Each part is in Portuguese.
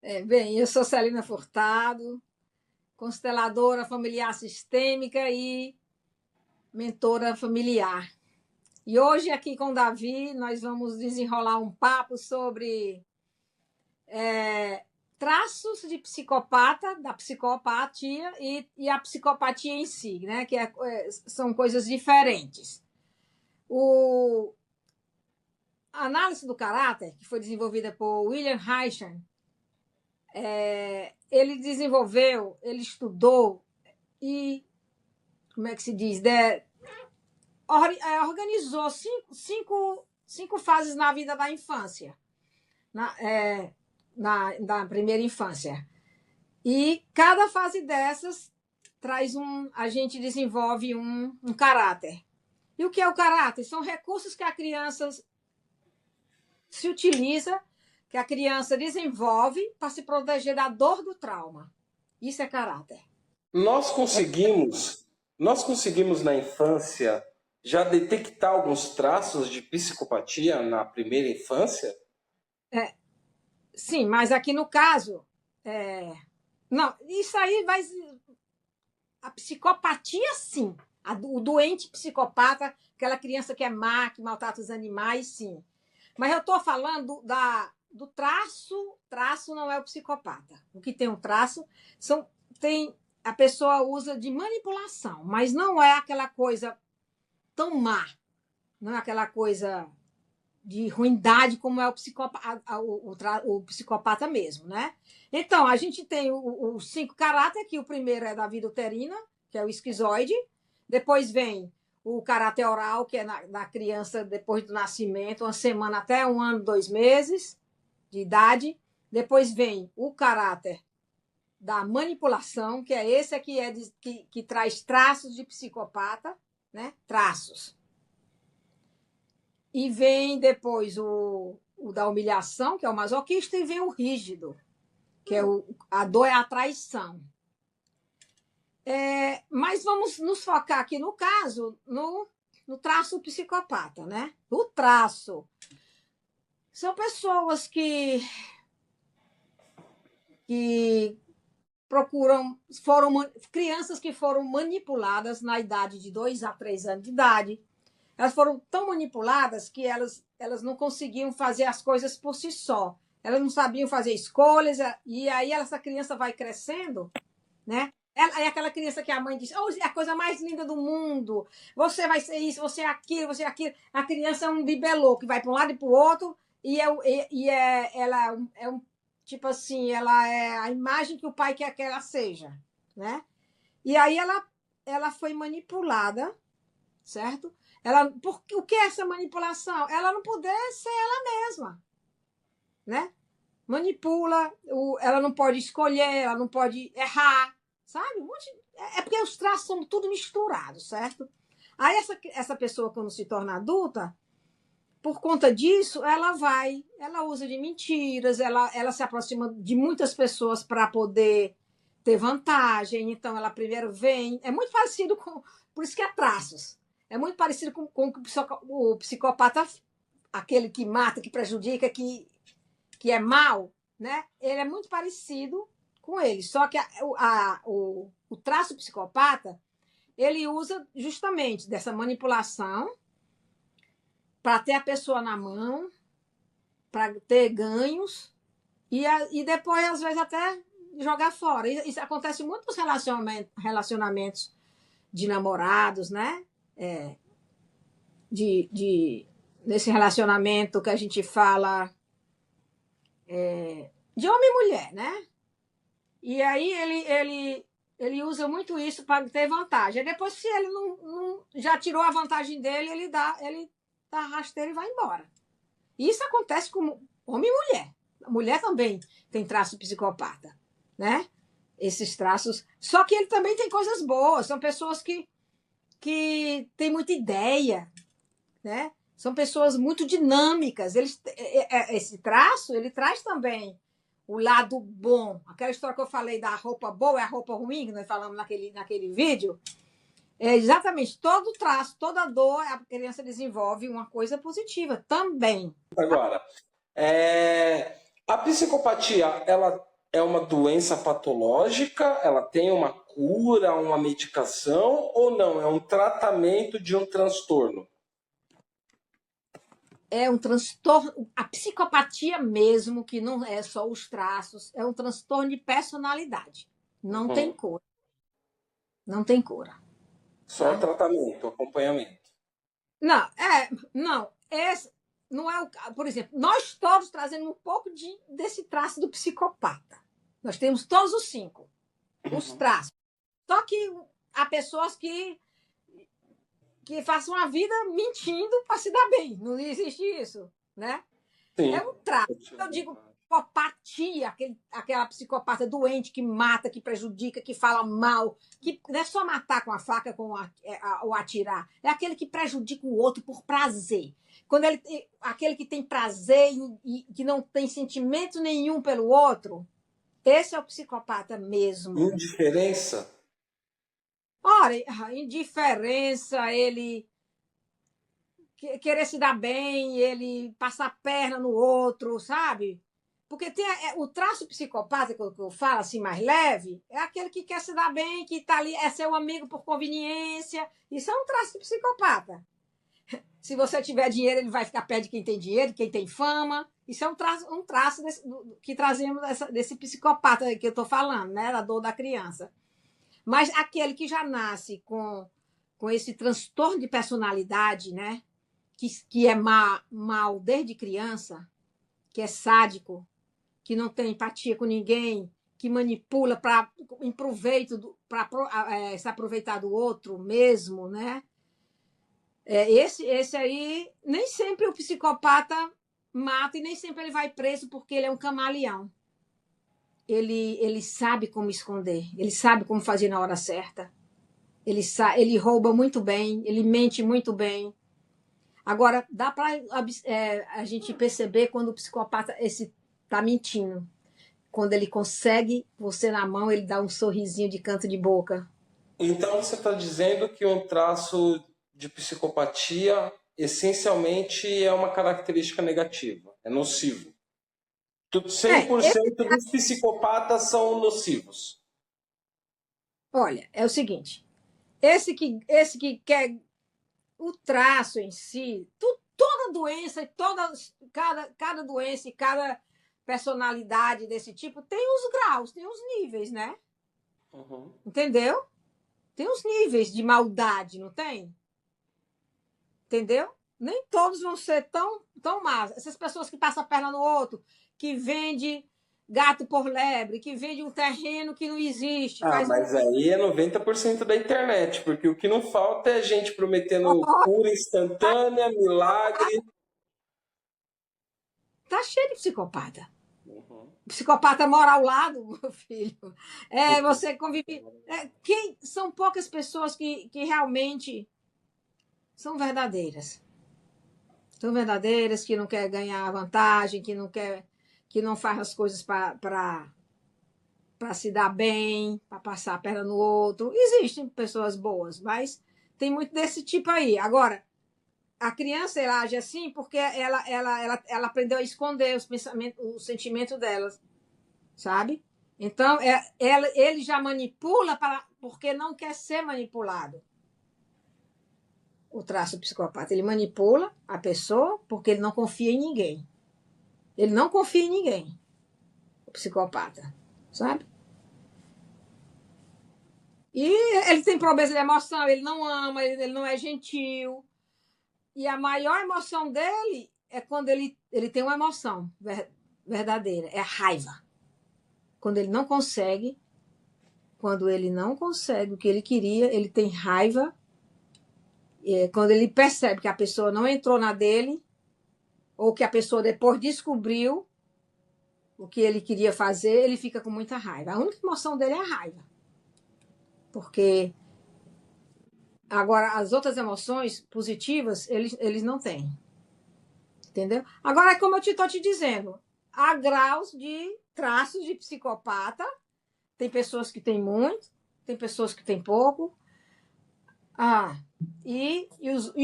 Bem, eu sou Celina Furtado, consteladora familiar sistêmica e mentora familiar. E hoje, aqui com o Davi, nós vamos desenrolar um papo sobre traços de psicopata, da psicopatia e a psicopatia em si, né? São coisas diferentes. A análise do caráter, que foi desenvolvida por William Reich, ele desenvolveu, ele estudou e, como é que se diz, organizou cinco fases na vida da infância, na primeira infância. E cada fase dessas a gente desenvolve um caráter. E o que é o caráter? São recursos que a criança se utiliza, que a criança desenvolve para se proteger da dor do trauma. Isso é caráter. Nós conseguimos, nós conseguimos na infância já detectar alguns traços de psicopatia na primeira infância? Sim, mas aqui no caso, não, isso aí vai. A psicopatia, sim. O doente psicopata, aquela criança que é má, que maltrata os animais, sim. Mas eu estou falando do traço. Traço não é o psicopata. O que tem um traço a pessoa usa de manipulação, mas não é aquela coisa tão má, não é aquela coisa de ruindade como é o psicopata, o psicopata mesmo, né? Então, a gente tem os cinco caráteres, que o primeiro é da vida uterina, que é o esquizoide. Depois vem o caráter oral, que é na criança depois do nascimento, uma semana até 1 ano, 2 meses de idade. Depois vem o caráter da manipulação, que é esse aqui que traz traços de psicopata, né? Traços. E vem depois o da humilhação, que é o masoquista, e vem o rígido, que é a dor é a traição. Mas vamos nos focar aqui no caso, no traço psicopata, né? O traço são pessoas que crianças que foram manipuladas na idade de 2 a 3 anos de idade. Elas foram tão manipuladas que elas não conseguiam fazer as coisas por si só. Elas não sabiam fazer escolhas, e aí essa criança vai crescendo, né? Aí aquela criança que a mãe diz, oh, é a coisa mais linda do mundo, você vai ser isso, você é aquilo, você é aquilo. A criança é um bibelô que vai para um lado e para o outro, ela tipo assim, ela é a imagem que o pai quer que ela seja, né? E aí ela foi manipulada, certo? O que é essa manipulação? Ela não poder ser ela mesma, né? Manipula, ela não pode escolher, ela não pode errar, sabe? É porque os traços são tudo misturados, certo? Aí essa pessoa, quando se torna adulta, por conta disso, ela usa de mentiras, ela se aproxima de muitas pessoas para poder ter vantagem. Então, ela primeiro vem. É muito parecido com. Por isso que é traços. É muito parecido com o psicopata, aquele que mata, que prejudica, que é mau, né? Ele é muito parecido com ele. Só que o traço psicopata, ele usa justamente dessa manipulação para ter a pessoa na mão, para ter ganhos e depois, às vezes, até jogar fora. Isso acontece muito nos relacionamentos de namorados, né? Nesse relacionamento que a gente fala de homem e mulher, né? E aí ele usa muito isso para ter vantagem. Depois, se ele não já tirou a vantagem dele, ele dá rasteiro e vai embora. Isso acontece com homem e mulher. A mulher também tem traço psicopata, né? Esses traços. Só que ele também tem coisas boas. São pessoas que têm muita ideia, né? São pessoas muito dinâmicas. Esse traço, ele traz também o lado bom. Aquela história que eu falei da roupa boa é a roupa ruim, que nós falamos naquele vídeo. É exatamente, todo traço, toda dor, a criança desenvolve uma coisa positiva também. Agora, a psicopatia, ela é uma doença patológica? Ela tem uma cura, uma medicação ou não? É um tratamento de um transtorno? É um transtorno, a psicopatia mesmo, que não é só os traços, é um transtorno de personalidade. Não tem Uhum. cura. Não tem cura. Só Tá? tratamento, acompanhamento. Não, esse não é o, por exemplo, nós todos trazemos um pouco desse traço do psicopata. Nós temos todos os 5, os Uhum. traços. Só que há pessoas que façam a vida mentindo para se dar bem. Não existe isso, né? É Sim. um traço. Eu digo psicopatia, aquela psicopata doente que mata, que prejudica, que fala mal, que não é só matar com a faca ou atirar, é aquele que prejudica o outro por prazer. Aquele que tem prazer e que não tem sentimento nenhum pelo outro, esse é o psicopata mesmo. Indiferença? Ora, a indiferença, ele querer se dar bem, ele passar a perna no outro, sabe? Porque tem o traço psicopata que eu falo assim mais leve, é aquele que quer se dar bem, que tá ali, é seu amigo por conveniência. Isso é um traço de psicopata. Se você tiver dinheiro, ele vai ficar perto de quem tem dinheiro, de quem tem fama. Isso é um traço que trazemos desse psicopata que eu estou falando, né? Da dor da criança. Mas aquele que já nasce com esse transtorno de personalidade, né? Que é mal desde criança, que é sádico, que não tem empatia com ninguém, que manipula para em proveito, para se aproveitar do outro mesmo, né? Esse aí, nem sempre o psicopata mata e nem sempre ele vai preso porque ele é um camaleão. Ele sabe como esconder, ele sabe como fazer na hora certa, ele rouba muito bem, ele mente muito bem. Agora, dá para a gente perceber quando o psicopata está mentindo. Quando ele consegue você na mão, ele dá um sorrisinho de canto de boca. Então você está dizendo que um traço de psicopatia essencialmente é uma característica negativa, é nocivo. É, 100% dos psicopatas são nocivos. olha, é o seguinte: esse que quer o traço em si, toda doença, cada doença e cada personalidade desse tipo tem os graus, tem os níveis, né? Uhum. Entendeu? Tem os níveis de maldade, não tem? Entendeu? Nem todos vão ser tão más. Essas pessoas que passam a perna no outro, que vende gato por lebre, que vende um terreno que não existe, Ah, faz um. mas aí é 90% da internet, porque o que não falta é gente prometendo cura instantânea, milagre. Tá cheio de psicopata. Uhum. Psicopata mora ao lado, meu filho. Você convive. São poucas pessoas que realmente são verdadeiras. São verdadeiras, que não quer ganhar vantagem, que não faz as coisas para se dar bem, para passar a perna no outro. Existem pessoas boas, mas tem muito desse tipo aí. Agora, a criança ela age assim porque ela aprendeu a esconder os pensamentos, o sentimento dela, sabe? Então, ele já manipula porque não quer ser manipulado. O traço psicopata, ele manipula a pessoa porque ele não confia em ninguém. Ele não confia em ninguém, o psicopata, sabe? E ele tem problemas de emoção, ele não ama, ele não é gentil. E a maior emoção dele é quando ele tem uma emoção verdadeira, é a raiva. Quando ele não consegue o que ele queria, ele tem raiva. Quando ele percebe que a pessoa não entrou na dele, ou que a pessoa depois descobriu o que ele queria fazer, ele fica com muita raiva. A única emoção dele é a raiva. Porque agora as outras emoções positivas, eles não têm. Entendeu? Agora, como eu estou te dizendo, há graus de traços de psicopata. Tem pessoas que têm muito, tem pessoas que têm pouco. Ah, e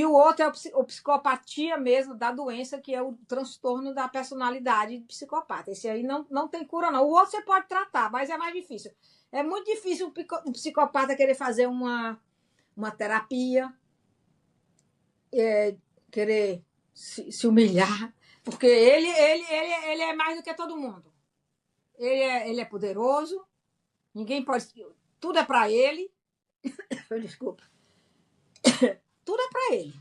o outro é o psicopatia mesmo da doença, que é o transtorno da personalidade psicopata. Esse aí não tem cura, não. O outro você pode tratar, mas é mais difícil. É muito difícil um psicopata querer fazer uma terapia, querer se humilhar, porque ele é mais do que todo mundo. Ele é poderoso, ninguém pode. Tudo é para ele. Desculpa. Tudo é para ele.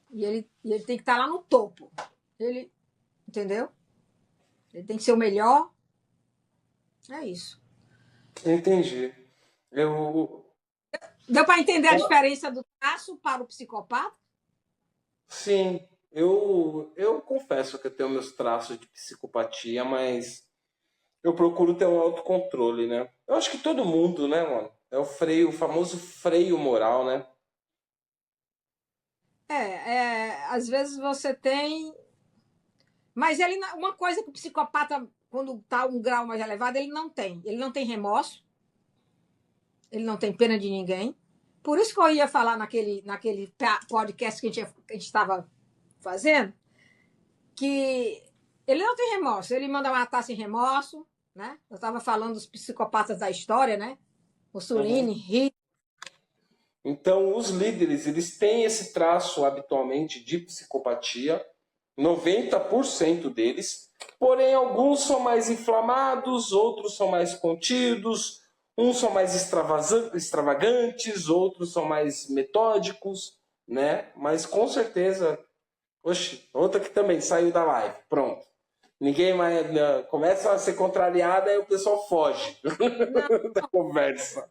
E ele tem que estar lá no topo. Ele, entendeu? Ele tem que ser o melhor. É isso. Entendi. Eu, Deu para entender a diferença do traço para o psicopata? sim, eu confesso que eu tenho meus traços de psicopatia, mas eu procuro ter um autocontrole, né? Eu acho que todo mundo, né, mano? É o freio, o famoso freio moral, né? Às vezes você tem. Mas uma coisa que o psicopata, quando está um grau mais elevado, ele não tem. Ele não tem remorso, ele não tem pena de ninguém. Por isso que eu ia falar naquele podcast que a gente estava fazendo, que ele não tem remorso, ele manda matar sem remorso, né? Eu estava falando dos psicopatas da história, né? Uhum. Mussolini, Hitler. Então, os líderes, eles têm esse traço habitualmente de psicopatia, 90% deles, porém alguns são mais inflamados, outros são mais contidos, uns são mais extravagantes, outros são mais metódicos, né? Mas com certeza, oxe, outra que também saiu da live, pronto. Ninguém mais começa a ser contrariada e o pessoal foge Não, da conversa.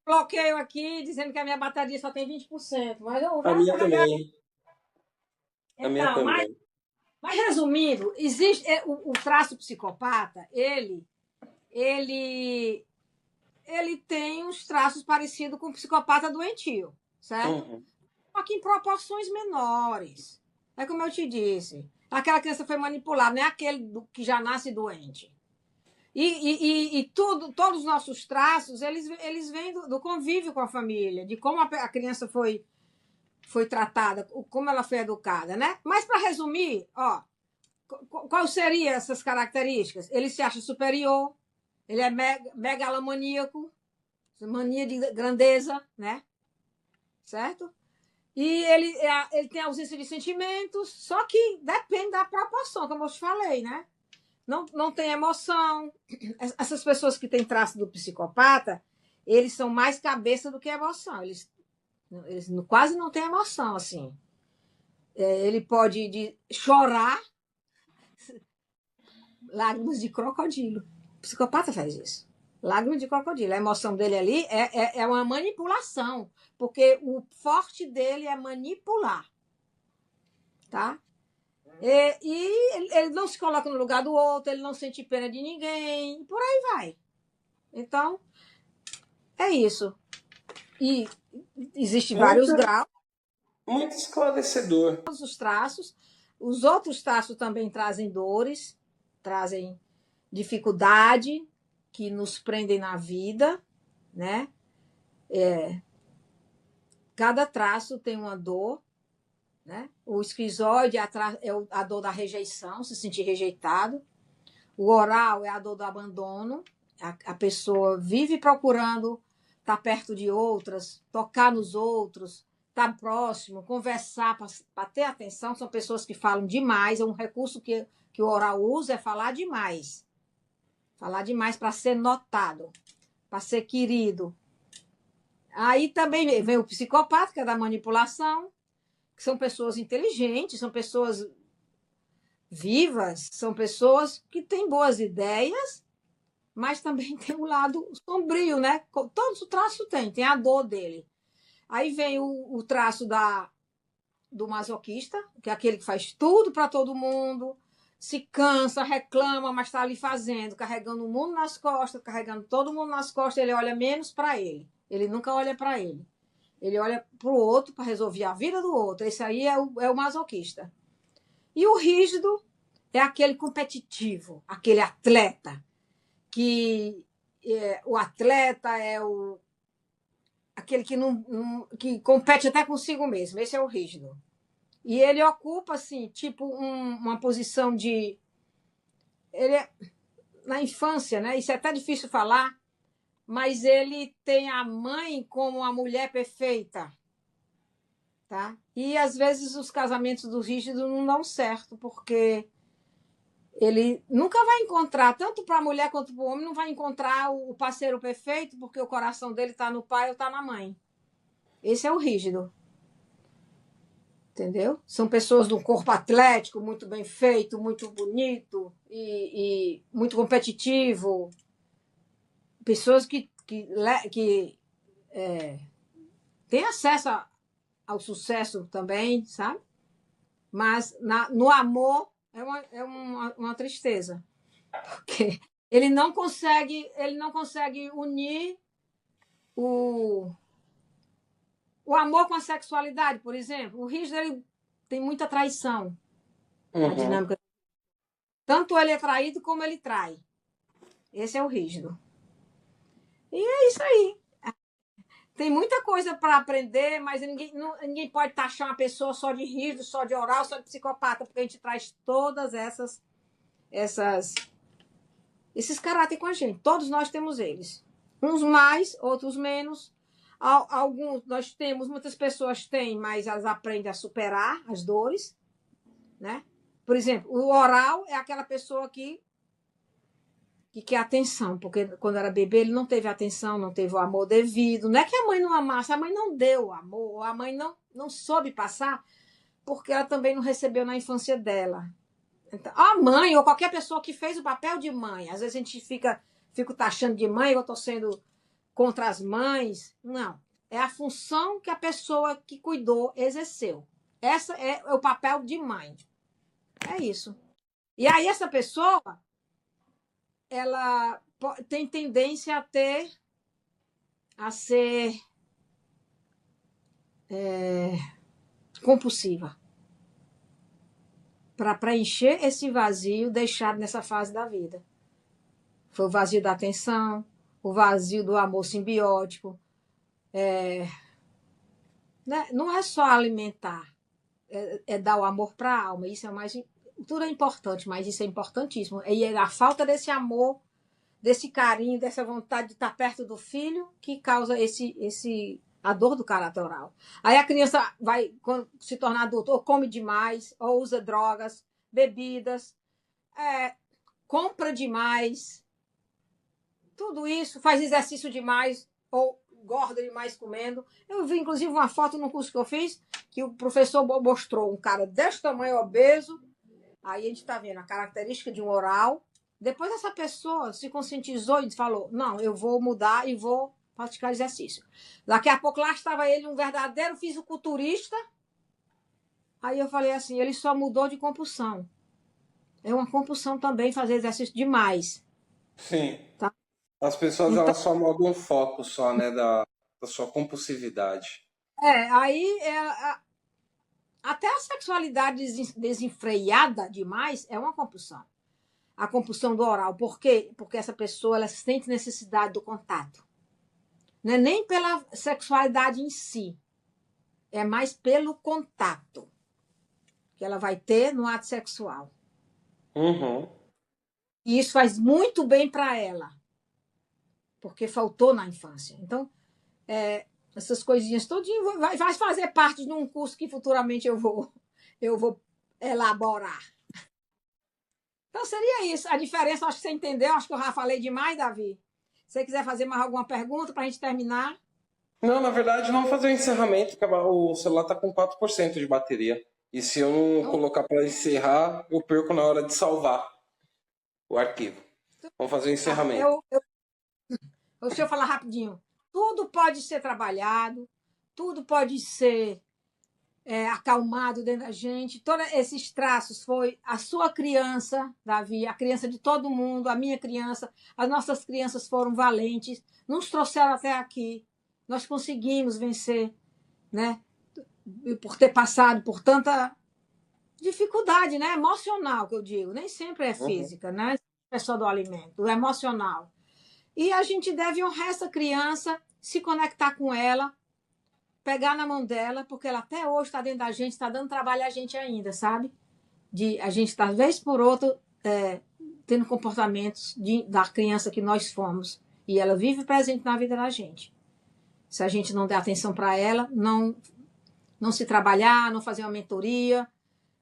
bloqueio aqui dizendo que a minha bateria só tem 20%, mas eu A minha já. também, a minha Então, também. mas resumindo, existe o traço psicopata, ele, ele tem uns traços parecidos com o psicopata doentio, certo? Uhum. Só que em proporções menores. É como eu te disse. Aquela criança foi manipulada, não é aquele que já nasce doente. Todos os nossos traços, eles vêm do convívio com a família, de como a criança foi tratada, como ela foi educada, né? Mas, para resumir, ó, qual seriam essas características? Ele se acha superior, ele é megalomaníaco, mania de grandeza, né? Certo? E ele tem ausência de sentimentos, só que depende da proporção, como eu te falei, né? Não tem emoção. Essas pessoas que têm traço do psicopata, eles são mais cabeça do que emoção. Eles quase não têm emoção, assim. Ele pode chorar lágrimas de crocodilo. O psicopata faz isso. Lágrimas de crocodilo. A emoção dele ali é uma manipulação, porque o forte dele é manipular, tá? Ele não se coloca no lugar do outro, ele não sente pena de ninguém, por aí vai. Então, é isso. E existem vários Muito, graus, muito esclarecedor. os traços. Os outros traços também trazem dores, trazem dificuldade que nos prendem na vida, né? Cada traço tem uma dor, né? O esquizoide é a dor da rejeição, se sentir rejeitado. O oral é a dor do abandono. A pessoa vive procurando estar perto de outras, tocar nos outros, estar próximo, conversar para ter atenção. São pessoas que falam demais. É um recurso que o oral usa é falar demais. Falar demais para ser notado, para ser querido. Aí também vem o psicopata, que é da manipulação, que são pessoas inteligentes, são pessoas vivas, são pessoas que têm boas ideias, mas também tem o lado sombrio, né? Todos os traços tem a dor dele. Aí vem o traço do masoquista, que é aquele que faz tudo para todo mundo, se cansa, reclama, mas está ali fazendo, carregando o mundo nas costas, carregando todo mundo nas costas, ele olha menos para ele. Ele nunca olha para ele. Ele olha para o outro para resolver a vida do outro. Esse aí é o masoquista. E o rígido é aquele competitivo, aquele atleta, que o atleta é aquele que que compete até consigo mesmo. Esse é o rígido. E ele ocupa, assim, tipo, uma posição de... Ele é, na infância, né? Isso é até difícil falar, mas ele tem a mãe como a mulher perfeita, tá? E às vezes os casamentos do rígido não dão certo, porque ele nunca vai encontrar, tanto para a mulher quanto para o homem, não vai encontrar o parceiro perfeito, porque o coração dele está no pai ou está na mãe. Esse é o rígido, entendeu? São pessoas de um corpo atlético, muito bem feito, muito bonito e muito competitivo. Pessoas que têm acesso ao sucesso também, sabe? Mas no amor é uma tristeza, porque ele não consegue unir o amor com a sexualidade, por exemplo. O rígido ele tem muita traição, a Uhum. dinâmica. Tanto ele é traído como ele trai. Esse é o rígido. E é isso aí. Tem muita coisa para aprender, mas ninguém pode taxar uma pessoa só de rígido, só de oral, só de psicopata, porque a gente traz todas esses caráteres com a gente. Todos nós temos eles. Uns mais, outros menos. Alguns nós temos, muitas pessoas têm, mas elas aprendem a superar as dores, né? Por exemplo, o oral é aquela pessoa que quer atenção, porque quando era bebê ele não teve atenção, não teve o amor devido. Não é que a mãe não amasse, a mãe não deu o amor, ou a mãe não soube passar, porque ela também não recebeu na infância dela. Então, a mãe, ou qualquer pessoa que fez o papel de mãe, às vezes a gente fica taxando de mãe, eu estou sendo contra as mães. Não. É a função que a pessoa que cuidou exerceu. Essa é o papel de mãe. É isso. E aí essa pessoa, ela tem tendência a ser compulsiva para preencher esse vazio deixado nessa fase da vida. Foi o vazio da atenção, o vazio do amor simbiótico. Né? Não é só alimentar, é dar o amor para a alma. Isso é mais. Tudo é importante, mas isso é importantíssimo. E é a falta desse amor, desse carinho, dessa vontade de estar perto do filho que causa a dor do caráter oral. Aí a criança vai se tornar adulto, ou come demais, ou usa drogas, bebidas, compra demais, tudo isso, faz exercício demais, ou engorda demais comendo. Eu vi, inclusive, uma foto no curso que eu fiz, que o professor mostrou um cara desse tamanho, obeso. Aí a gente está vendo a característica de um oral. Depois essa pessoa se conscientizou e falou, não, eu vou mudar e vou praticar exercício. Daqui a pouco lá estava ele, um verdadeiro fisiculturista. Aí eu falei assim, ele só mudou de compulsão. É uma compulsão também fazer exercício demais. Sim. Tá? As pessoas Então, elas só mudam o foco só, né, da sua compulsividade. aí até a sexualidade desenfreada demais é uma compulsão. A compulsão do oral. Por quê? Porque essa pessoa ela sente necessidade do contato. Não é nem pela sexualidade em si, é mais pelo contato que ela vai ter no ato sexual. Uhum. E isso faz muito bem para ela, porque faltou na infância. Então, essas coisinhas todinho vai fazer parte de um curso que futuramente eu vou elaborar. Então, seria isso. A diferença, acho que você entendeu. Acho que eu já falei demais, Davi. Se você quiser fazer mais alguma pergunta para a gente terminar. Não, na verdade, vamos fazer o encerramento, que o celular está com 4% de bateria. E se eu não colocar para encerrar, eu perco na hora de salvar o arquivo. Vamos fazer o encerramento. Deixa eu falar rapidinho. Tudo pode ser trabalhado, tudo pode ser acalmado dentro da gente. Todos esses traços foi a sua criança, Davi, a criança de todo mundo, a minha criança. As nossas crianças foram valentes, nos trouxeram até aqui. Nós conseguimos vencer, né? Por ter passado por tanta dificuldade, né? Emocional, que eu digo. Nem sempre é Uhum. física, né? É só do alimento, é emocional. E a gente deve honrar essa criança se conectar com ela, pegar na mão dela, porque ela até hoje está dentro da gente, está dando trabalho a gente ainda, sabe? De a gente, da vez por outra, tendo comportamentos da criança que nós fomos. E ela vive presente na vida da gente. Se a gente não der atenção para ela, não se trabalhar, não fazer uma mentoria.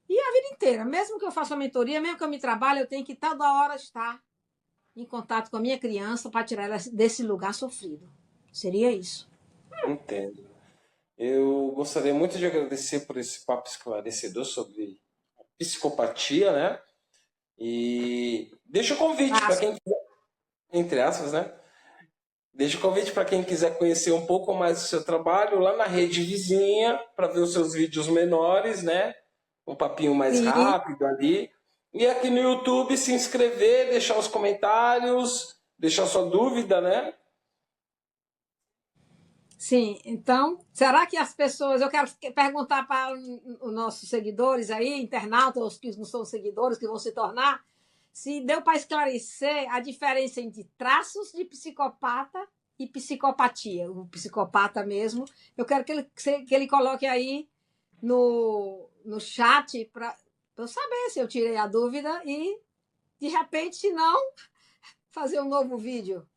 E a vida inteira, mesmo que eu faça uma mentoria, mesmo que eu me trabalhe, eu tenho que toda hora estar em contato com a minha criança para tirar ela desse lugar sofrido. Seria isso. Entendo. Eu gostaria muito de agradecer por esse papo esclarecedor sobre psicopatia, né? E deixa o convite para quem quiser, entre aspas, né? Deixa o convite para quem quiser conhecer um pouco mais do seu trabalho lá na rede vizinha, para ver os seus vídeos menores, né? Um papinho mais Sim. rápido ali. E aqui no YouTube se inscrever, deixar os comentários, deixar sua dúvida, né? Sim, então, será que as pessoas. Eu quero perguntar para os nossos seguidores aí, internautas, os que não são seguidores, que vão se tornar, se deu para esclarecer a diferença entre traços de psicopata e psicopatia. O psicopata mesmo. Eu quero que ele coloque aí no chat para eu saber se eu tirei a dúvida e, de repente, se não, fazer um novo vídeo.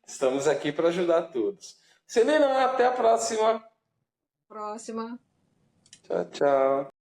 Estamos aqui para ajudar todos. Celina, até a próxima. Próxima. Tchau, tchau.